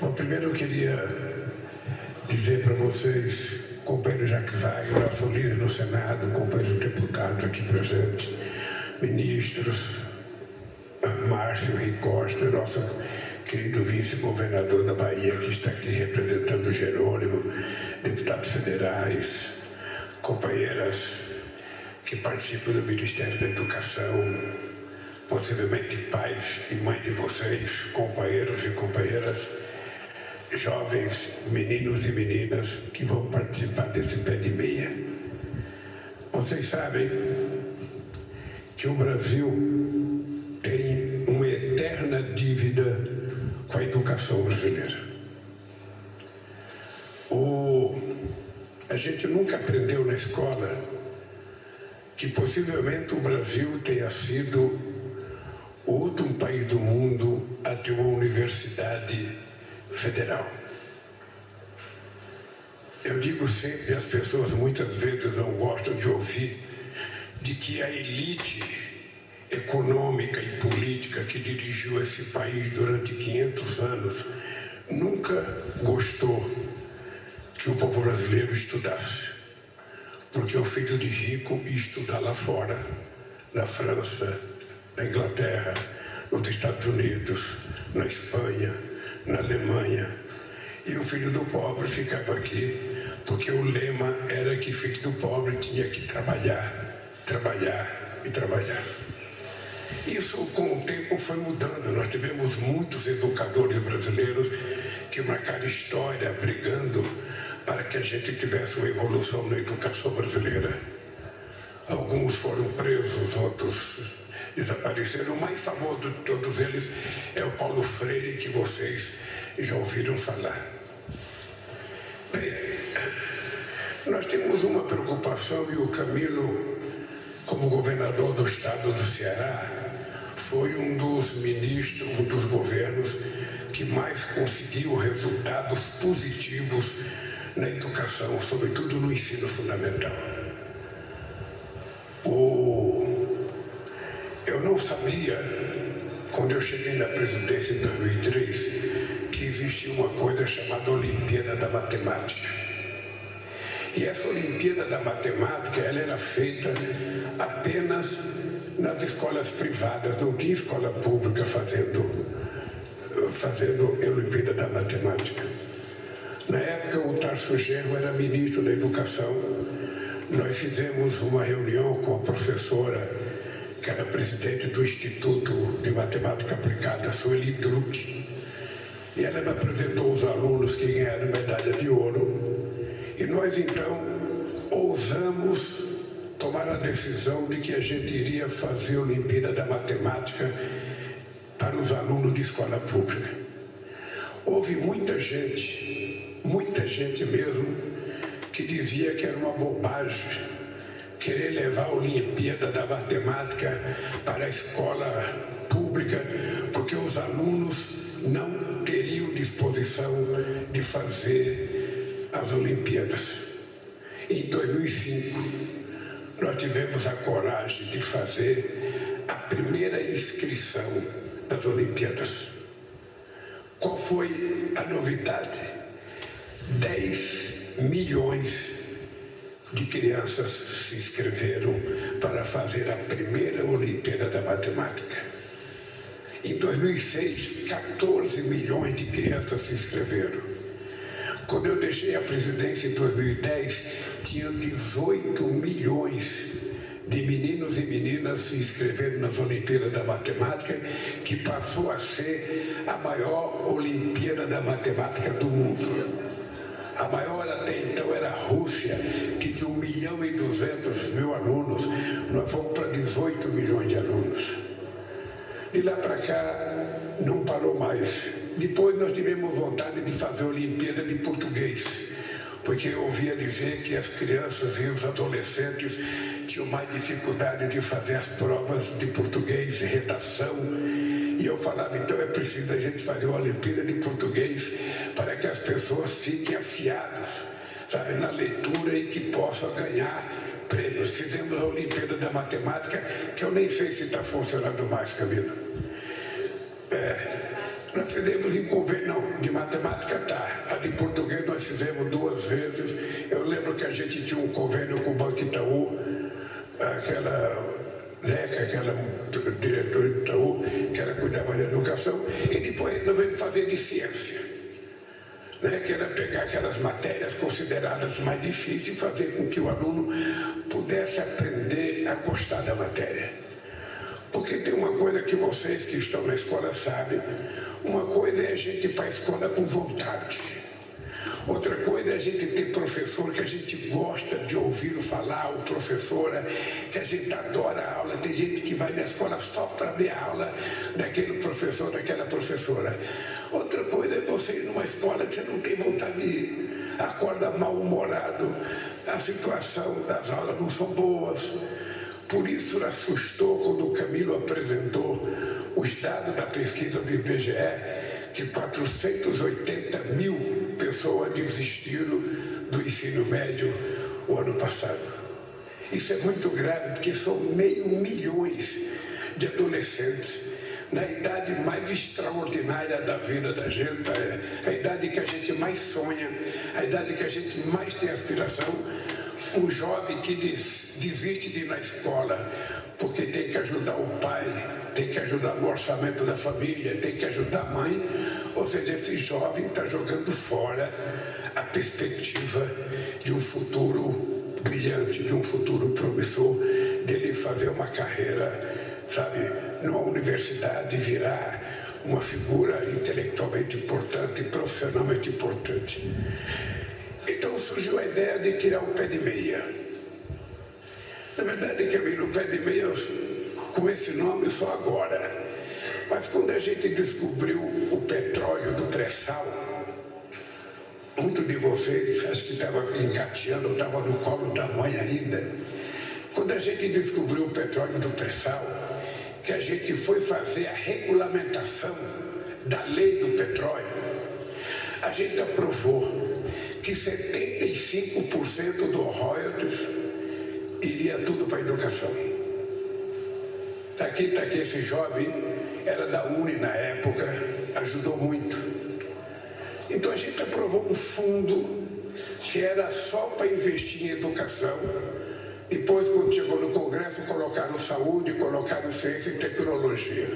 Bom, primeiro eu queria dizer para vocês, companheiro Jacques Wagner, nosso líder no Senado, companheiros deputados aqui presentes, ministros, Márcio Rui Costa, nosso querido vice-governador da Bahia, que está aqui representando o Jerônimo, deputados federais, companheiras que participam do Ministério da Educação, possivelmente pais e mães de vocês, companheiros e companheiras, jovens, meninos e meninas que vão participar desse pé de meia. Vocês sabem que o Brasil tem uma eterna dívida com a educação brasileira. A gente nunca aprendeu na escola que possivelmente o Brasil tenha sido o último país do mundo a ter uma universidade federal. Eu digo sempre, as pessoas muitas vezes não gostam de ouvir, de que a elite econômica e política que dirigiu esse país durante 500 anos nunca gostou que o povo brasileiro estudasse. Porque o filho de rico ia estudar lá fora, na França, na Inglaterra, nos Estados Unidos, na Espanha, na Alemanha, e o filho do pobre ficava aqui, porque o lema era que o filho do pobre tinha que trabalhar, trabalhar e trabalhar. Isso, com o tempo, foi mudando. Nós tivemos muitos educadores brasileiros que marcaram história brigando para que a gente tivesse uma evolução na educação brasileira. Alguns foram presos, outros desapareceram. O mais famoso de todos eles é o Paulo Freire, que vocês já ouviram falar. Bem, nós temos uma preocupação, e o Camilo, como governador do estado do Ceará, foi um dos ministros, um dos governos que mais conseguiu resultados positivos na educação, sobretudo no ensino fundamental. Eu não sabia, quando eu cheguei na presidência em 2003, que existia uma coisa chamada Olimpíada da Matemática. E essa Olimpíada da Matemática, ela era feita apenas nas escolas privadas, não tinha escola pública fazendo Olimpíada da Matemática. Na época, o Tarso Genro era ministro da Educação. Nós fizemos uma reunião com a professora, que era presidente do Instituto de Matemática Aplicada, Sueli Druck. E ela me apresentou os alunos que ganharam medalha de ouro. E nós, então, ousamos tomar a decisão de que a gente iria fazer a Olimpíada da Matemática para os alunos de escola pública. Houve muita gente mesmo, que dizia que era uma bobagem querer levar a Olimpíada da Matemática para a escola pública, porque os alunos não teriam disposição de fazer as Olimpíadas. Em 2005, nós tivemos a coragem de fazer a primeira inscrição das Olimpíadas. Qual foi a novidade? 10 milhões de crianças se inscreveram para fazer a primeira Olimpíada da Matemática. Em 2006, 14 milhões de crianças se inscreveram. Quando eu deixei a presidência em 2010, tinha 18 milhões de meninos e meninas se inscrevendo nas Olimpíadas da Matemática, que passou a ser a maior Olimpíada da Matemática do mundo. A maior até então era a Rússia, que tinha 1.200.000 alunos. Nós fomos para 18 milhões de alunos. De lá para cá, não parou mais. Depois nós tivemos vontade de fazer a Olimpíada de Português, porque eu ouvia dizer que as crianças e os adolescentes tinham mais dificuldade de fazer as provas de português, redação. E eu falava, então é preciso a gente fazer uma Olimpíada de Português para que as pessoas fiquem afiadas, sabe, na leitura e que possam ganhar prêmios. Fizemos a Olimpíada da Matemática, que eu nem sei se está funcionando mais, Camila. Nós fizemos em convênio, não, de matemática. matemática tá. A de português nós fizemos 2 vezes. Eu lembro que a gente tinha um convênio com o Banco Itaú, aquela diretora do Itaú, que ela cuidava da educação, e depois resolvemos fazer de ciência, né? Que era pegar aquelas matérias consideradas mais difíceis e fazer com que o aluno pudesse aprender a gostar da matéria. Porque tem uma coisa que vocês que estão na escola sabem, uma coisa é a gente ir para a escola com vontade. Outra coisa é a gente ter professor que a gente gosta de ouvir falar, ou professora que a gente adora a aula. Tem gente que vai na escola só para ver a aula daquele professor, daquela professora. Outra coisa é você ir numa escola que você não tem vontade de ir, acorda mal-humorado, a situação das aulas não são boas. Por isso assustou quando o Camilo apresentou os dados da pesquisa do IBGE, que 480 mil pessoas desistiram do ensino médio o ano passado. Isso é muito grave, porque são 500 mil de adolescentes na idade mais extraordinária da vida da gente, a idade que a gente mais sonha, a idade que a gente mais tem aspiração. Um jovem que desiste de ir na escola porque tem que ajudar o pai, tem que ajudar no orçamento da família, tem que ajudar a mãe. Ou seja, esse jovem está jogando fora a perspectiva de um futuro brilhante, de um futuro promissor, dele fazer uma carreira, sabe, numa universidade, virar uma figura intelectualmente importante, profissionalmente importante. Então surgiu a ideia de criar um pé de meia. Na verdade, Camilo, o pé de meia, com esse nome só agora. Mas quando a gente descobriu o petróleo do pré-sal, muitos de vocês, acho que estavam engateando, estavam no colo da mãe ainda. Quando a gente descobriu o petróleo do pré-sal, que a gente foi fazer a regulamentação da lei do petróleo, a gente aprovou que 75% do royalties iria tudo para a educação. Está aqui, esse jovem era da Uni na época, ajudou muito. Então a gente aprovou um fundo que era só para investir em educação. Depois, quando chegou no Congresso, colocaram saúde, colocaram ciência e tecnologia.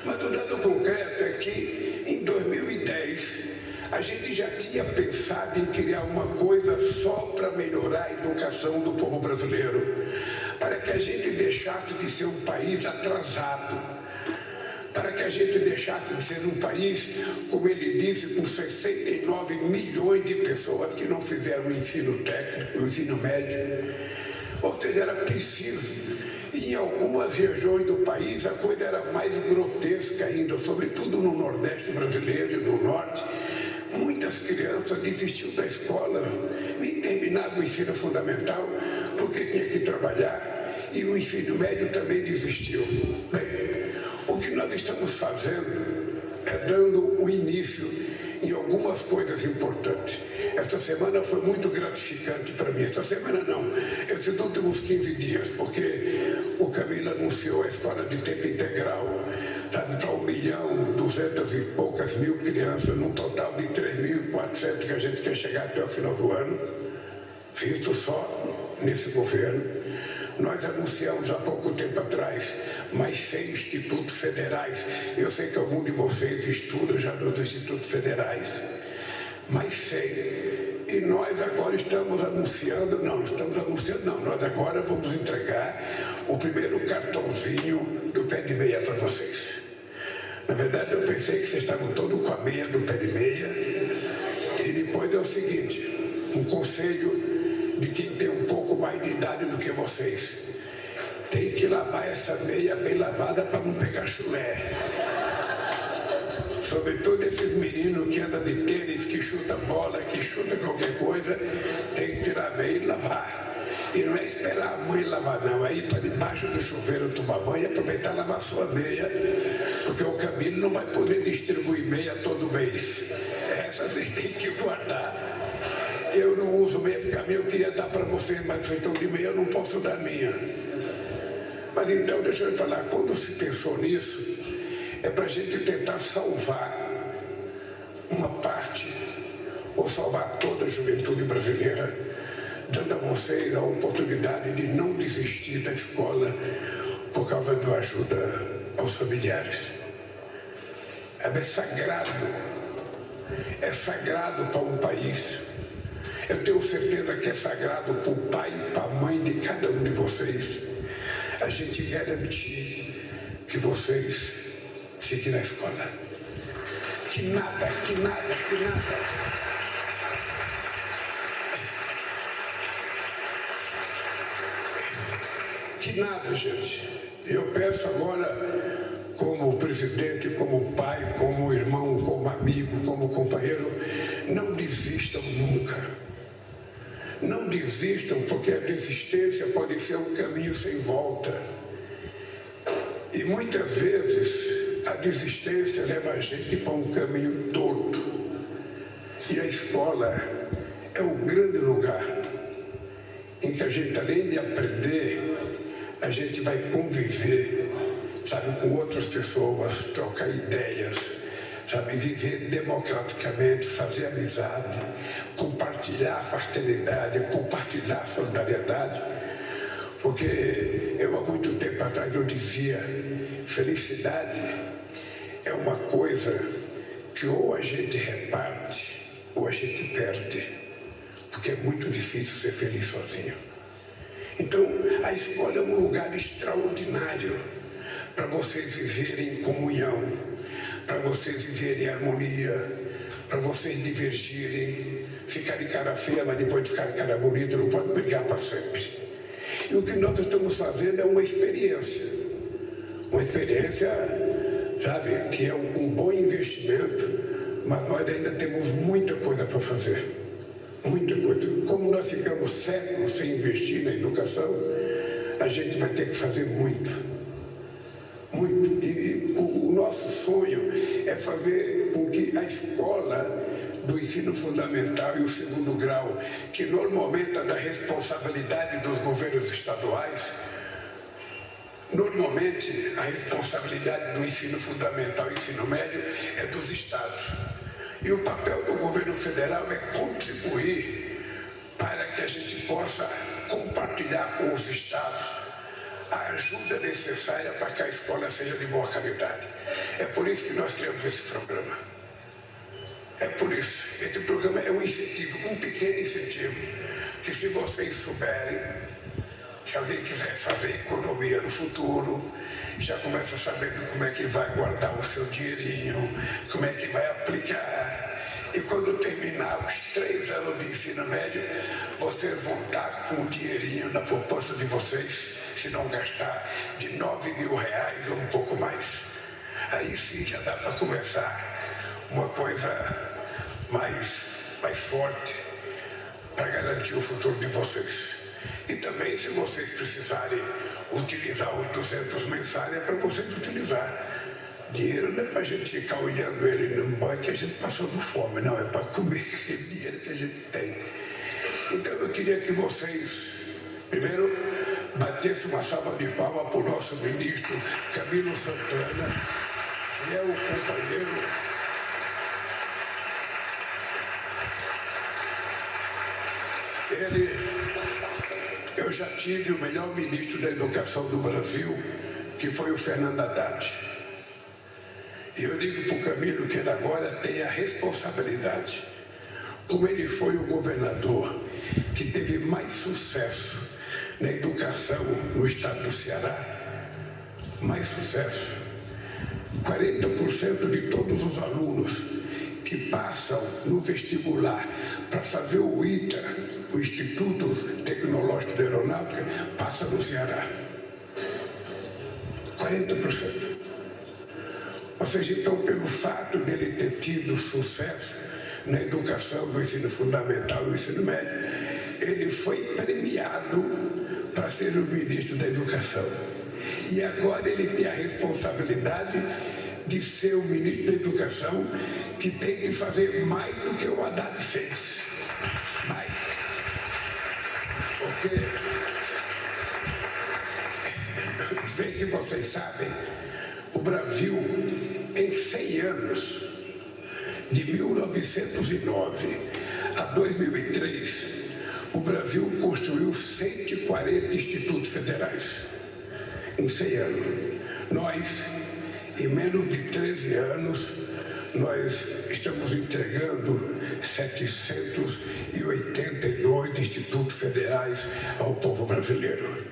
Mas o dado concreto é que em 2010 a gente já tinha pensado em criar uma coisa só para melhorar a educação do povo brasileiro, para que a gente deixasse de ser um país atrasado, para que a gente deixasse de ser um país, como ele disse, com 69 milhões de pessoas que não fizeram o ensino técnico, o ensino médio. Ou seja, era preciso. E em algumas regiões do país a coisa era mais grotesca ainda, sobretudo no Nordeste brasileiro e no Norte. Muitas crianças desistiam da escola, nem terminavam o ensino fundamental, porque tinha que trabalhar, e o ensino médio também desistiu. Bem, o que nós estamos fazendo é dando o início em algumas coisas importantes. Essa semana foi muito gratificante para mim. Essa semana não, esses últimos 15 dias, porque o Camilo anunciou a escola de tempo integral, sabe, para 1.200.000 e poucas mil crianças, num total de 3.400 que a gente quer chegar até o final do ano, visto só nesse governo. Nós anunciamos há pouco tempo atrás mais 100 institutos federais. Eu sei que algum de vocês estuda já nos institutos federais. Mais 100. E nós agora estamos anunciando, nós agora vamos entregar o primeiro cartãozinho do pé de meia para vocês. Na verdade, eu pensei que vocês estavam todos com a meia do pé de meia. E depois é o seguinte, um conselho de quem tem um pouco mais de idade do que vocês. Tem que lavar essa meia bem lavada para não pegar chulé. Sobretudo esses meninos que andam de tênis, que chuta bola, que chuta qualquer coisa, tem que tirar a meia e lavar. E não é esperar a mãe lavar não, é ir para debaixo do chuveiro tomar banho e aproveitar e lavar sua meia, porque o Camilo não vai poder distribuir meia todo mês. Essa vocês têm que guardar. Eu não uso meia porque a minha eu queria dar para vocês, mas vocês estão de meia, eu não posso dar minha. Mas então, deixa eu falar, quando se pensou nisso, é para a gente tentar salvar uma parte vou salvar toda a juventude brasileira, dando a vocês a oportunidade de não desistir da escola por causa da ajuda aos familiares. É sagrado para um país. Eu tenho certeza que é sagrado para o pai e para a mãe de cada um de vocês a gente garantir que vocês fiquem na escola. Que nada. Que nada, gente. Eu peço agora, como presidente, como pai, como irmão, como amigo, como companheiro, não desistam nunca. Não desistam, porque a desistência pode ser um caminho sem volta. E muitas vezes a desistência leva a gente para um caminho torto. E a escola é o grande lugar em que a gente, além de aprender, a gente vai conviver, sabe, com outras pessoas, trocar ideias, sabe, viver democraticamente, fazer amizade, compartilhar a fraternidade, compartilhar a solidariedade. Porque eu, há muito tempo atrás, eu dizia, felicidade é uma coisa que ou a gente reparte ou a gente perde, porque é muito difícil ser feliz sozinho. Então, a escola é um lugar extraordinário para vocês viverem em comunhão, para vocês viverem em harmonia, para vocês divergirem, ficarem cara feia, mas depois de ficar cara bonita, não pode brigar para sempre. E o que nós estamos fazendo é uma experiência, sabe, que é um bom investimento, mas nós ainda temos muita coisa para fazer. Muita coisa. Como nós ficamos séculos sem investir na educação, a gente vai ter que fazer muito. E o nosso sonho é fazer com que a escola do ensino fundamental e o segundo grau, que normalmente é da responsabilidade dos governos estaduais, normalmente a responsabilidade do ensino fundamental e ensino médio é dos estados. E o papel do governo federal é contribuir para que a gente possa compartilhar com os estados a ajuda necessária para que a escola seja de boa qualidade. É por isso que nós criamos esse programa. É por isso. Esse programa é um incentivo, um pequeno incentivo, que se vocês souberem, se alguém quiser fazer economia no futuro, já começa sabendo como é que vai guardar o seu dinheirinho, como é que vai aplicar. E quando terminar os 3 anos de ensino médio, vocês vão estar com o dinheirinho na poupança de vocês, se não gastar de R$9.000 ou um pouco mais. Aí sim já dá para começar uma coisa mais forte para garantir o futuro de vocês. E também, se vocês precisarem utilizar os 200 mensais, é para vocês utilizar. Dinheiro não é para a gente ficar olhando ele no banco que a gente passando fome, não, é para comer aquele dinheiro que a gente tem. Então eu queria que vocês, primeiro, batessem uma salva de palmas para o nosso ministro Camilo Santana, que é o companheiro. Eu já tive o melhor ministro da educação do Brasil, que foi o Fernando Haddad. E eu digo para o Camilo que ele agora tem a responsabilidade, como ele foi o governador que teve mais sucesso na educação no estado do Ceará, mais sucesso. 40% de todos os alunos que passam no vestibular para fazer o ITA, o Instituto Tecnológico da Aeronáutica, passa no Ceará. 40%. Ou seja, então, pelo fato dele ter tido sucesso na educação do ensino fundamental e do ensino médio, ele foi premiado para ser o ministro da Educação. E agora ele tem a responsabilidade de ser o ministro da Educação, que tem que fazer mais do que o Haddad fez. Mais. Porque, não sei se vocês sabem, o Brasil, em 100 anos, de 1909 a 2003, o Brasil construiu 140 institutos federais em 100 anos. Nós, em menos de 13 anos, nós estamos entregando 782 institutos federais ao povo brasileiro.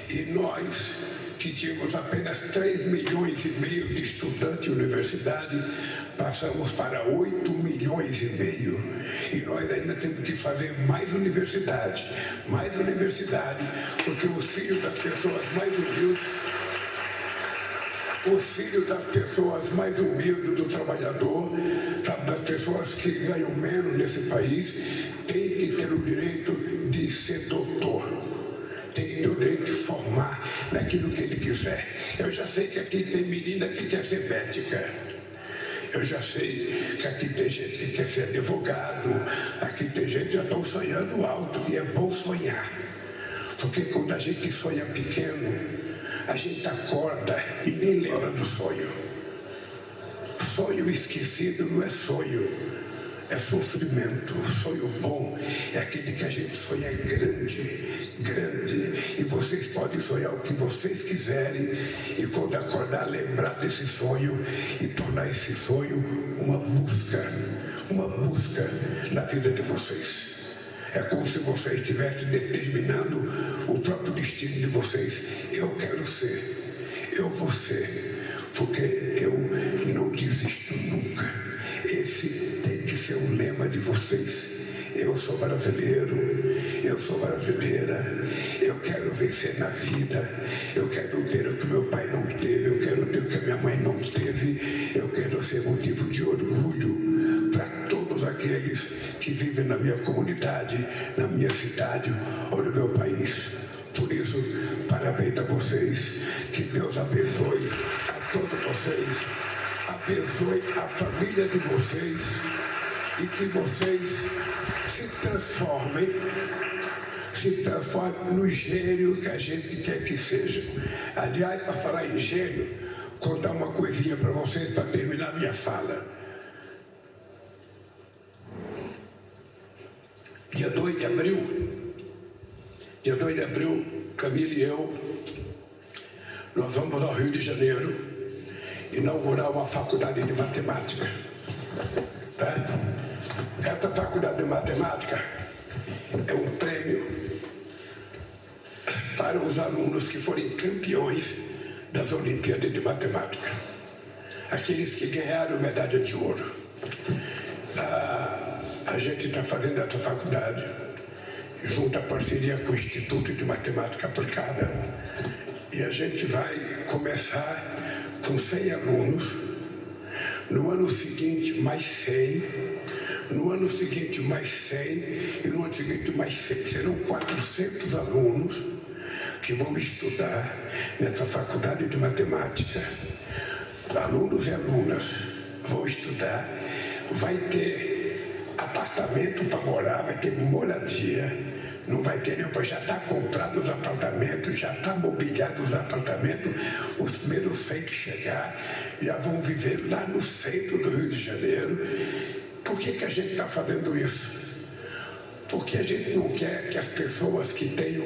E nós, que tínhamos apenas 3,5 milhões de estudantes em universidade, passamos para 8,5 milhões. E nós ainda temos que fazer mais universidade, porque os filhos das pessoas mais humildes, do trabalhador, das pessoas que ganham menos nesse país, têm que ter o direito de ser doutor, tem que ter o direito de formar naquilo que ele quiser. Eu já sei que aqui tem menina que quer ser médica, eu já sei que aqui tem gente que quer ser advogado, aqui tem gente que já está sonhando alto, e é bom sonhar, porque quando a gente sonha pequeno, a gente acorda e nem lembra do sonho. Sonho esquecido não é sonho, é sofrimento. Sonho bom é aquele que a gente sonha grande, e vocês podem sonhar o que vocês quiserem, e quando acordar, lembrar desse sonho e tornar esse sonho uma busca na vida de vocês. É como se vocês estivessem determinando o próprio destino de vocês. Eu quero ser, eu vou ser, porque eu não desisto nunca. Esse tem que ser o lema de vocês. Eu sou brasileiro, eu sou brasileira, eu quero vencer na vida, eu quero ter o que meu pai não teve, eu quero ter o que a minha mãe não teve, eu quero ser motivo de orgulho para todos aqueles que vivem na minha comunidade, na minha cidade ou no meu país. Por isso, parabéns a vocês, que Deus abençoe a todos vocês, abençoe a família de vocês e que vocês se transformem no gênio que a gente quer que sejam. Aliás, para falar em gênio, contar uma coisinha para vocês para terminar minha fala. Dia 2 de abril, Camila e eu, nós vamos ao Rio de Janeiro inaugurar uma faculdade de matemática. Tá? Essa faculdade de matemática é um prêmio para os alunos que forem campeões das Olimpíadas de Matemática, aqueles que ganharam medalha de ouro. A gente está fazendo essa faculdade junto à parceria com o Instituto de Matemática Aplicada, e a gente vai começar com 100 alunos, no ano seguinte mais 100, no ano seguinte mais 100 e no ano seguinte mais 100. Serão 400 alunos que vão estudar nessa faculdade de matemática. Alunos e alunas vão estudar, vai ter apartamento para morar, vai ter moradia, não vai ter, pois já está comprado os apartamentos, já está mobiliado os apartamentos, os primeiros 100 que chegar já vão viver lá no centro do Rio de Janeiro. Por que a gente está fazendo isso? Porque a gente não quer que as pessoas que tenham,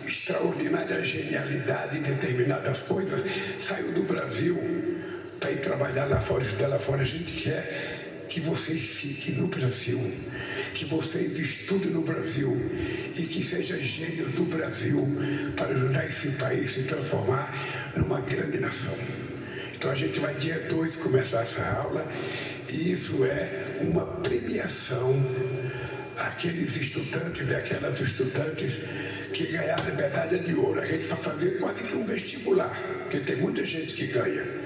extraordinária genialidade em determinadas coisas saiam do Brasil para ir trabalhar lá fora, estudar lá fora. A gente quer que vocês fiquem no Brasil, que vocês estudem no Brasil e que sejam gênios do Brasil para ajudar esse país a se transformar numa grande nação. Então a gente vai dia 2 começar essa aula, e isso é uma premiação àqueles estudantes e aquelas estudantes que ganharam medalha de ouro. A gente vai fazer quase que um vestibular, porque tem muita gente que ganha.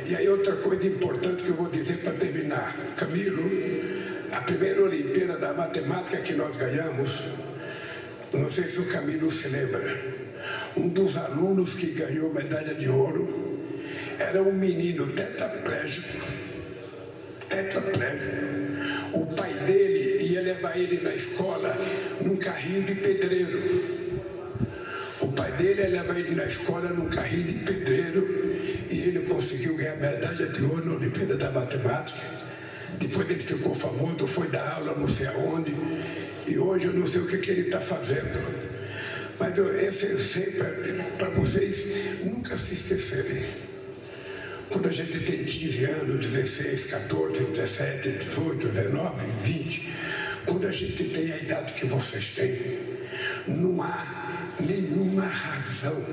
E aí outra coisa importante que eu vou dizer para terminar. Camilo, a primeira Olimpíada da Matemática que nós ganhamos, não sei se o Camilo se lembra, um dos alunos que ganhou medalha de ouro era um menino tetraplégico. O pai dele ia levar ele na escola num carrinho de pedreiro. E ele conseguiu ganhar medalha de ouro na Olimpíada da Matemática. depois ele ficou famoso, foi dar aula não sei aonde, e hoje eu não sei o que ele está fazendo. Mas eu sei para vocês nunca se esquecerem. Quando a gente tem 15 anos, 16, 14, 17, 18, 19, 20, quando a gente tem a idade que vocês têm, não há nenhuma razão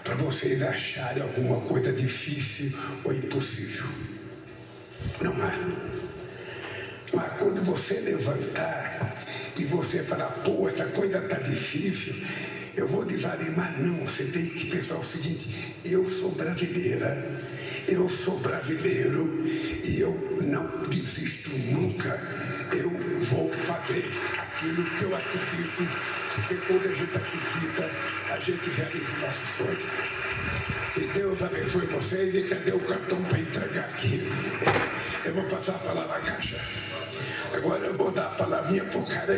para vocês acharem alguma coisa difícil ou impossível. Não há. Mas quando você levantar e você falar, pô, essa coisa está difícil, eu vou desanimar. Não, você tem que pensar o seguinte: eu sou brasileira, eu sou brasileiro e eu não desisto nunca. Eu vou fazer aquilo que eu acredito, porque quando a gente acredita, a gente realiza o nosso sonho. Que Deus abençoe vocês. E cadê o cartão para entregar aqui? Eu vou passar a palavra na caixa. Agora eu vou dar a palavrinha para o cara que